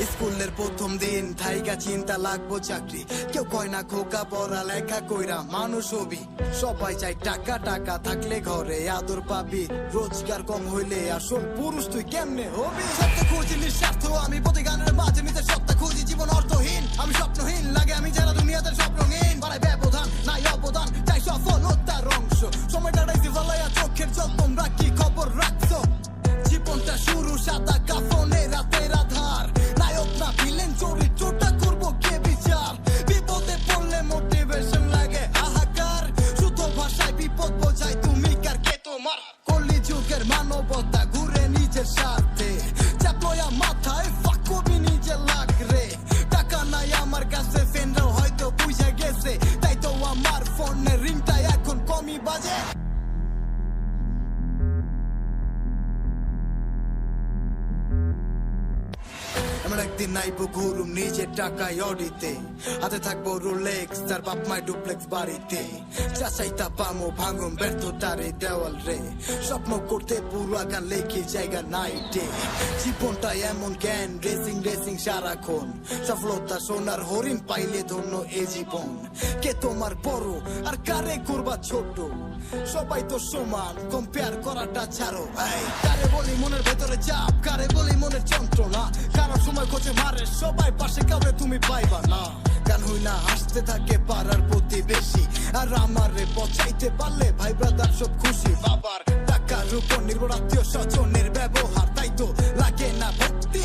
স্কুলের প্রথম দিন থাইকা চিন্তা লাগবো চাকরি, কেউ কয় না খোকা পড়া লেখা কইরা মানুষ হবি। সবাই চাই টাকা, টাকা থাকলে ঘরে আদর পাবি, রোজগার কম হইলে আসল পুরুষ তুই কেমনে হবি। সত্য খুঁজি নিঃস্বার্থ আমি প্রতি গানের মাঝে নিজের সত্তা খুঁজি, জীবন অর্থহীন আমি স্বপ্নহীন লাগে আমি যারা দুনিয়াতে সব রঙিন। বাড়াই ব্যবধান নাই অবদান চাই সফলতার অংশ, সময় কাটাইছি ভালাইয়া চোখের জল তোমরা কি খবর রাখছো। জীবনটা শুরু সাদা কাফনে রাতের আধার, নায়ক না ভিলেন চরিত্রটা করবো কে বিচার। বিপদে পড়লে মোটিভেশন লাগে হাহাকার, শুদ্ধ ভাষায় বিপদ বোঝায় তুমি কার কে তোমার। কলি যুগের মানবতা ঘুরে নিজের সাথে চাপয়া মাথায় ফাঁক কবি নিজে লাগরে। টাকা নাই আমার কাছে ফ্রেন্ডরাও হয়তো বুঝে গেছে, তাই তো আমার ফোনের রিংটা এখন কমই বাজে। এমন একদিন নাইবো ঘুরুম নিজের টাকায় অডিতে, হাতে থাকবো রোলেক্স তার বাপ মাই ডুপ্লেক্স বাড়িতে। চাচাইতা পামো ভাঙুম ব্যর্থতারে দেওয়াল রে, স্বপ্ন করতে পুরো গান লেখি জায়গা নাইটে। জীবনটা এমন জ্ঞান রেসিং রেসিং সারাক্ষণ, সফলতা সোনার হরিণ পাইলে ধন্য এ জীবন। কে তোমার বড় আর কারে করবা ছোট, সবাই তো সমান কম্পেয়ার করাটা ছাড়ো। কারে বলি মনের ভেতরে চাপ, কারে বলি মনের যন্ত্রণা, কারো সময় খোঁজে মারে সবাই পাশে কাউরে তুমি পাইবা না। গান হই না হাসতে থাকে পাড়ার প্রতিবেশী, আর আমারে বচাইতে পারলে ভাই ব্রাদার সব খুশি। বাবার টাকার উপর নির্ভর আত্মীয় স্বজনের ব্যবহার, তাই তো লাগে না ভক্তি।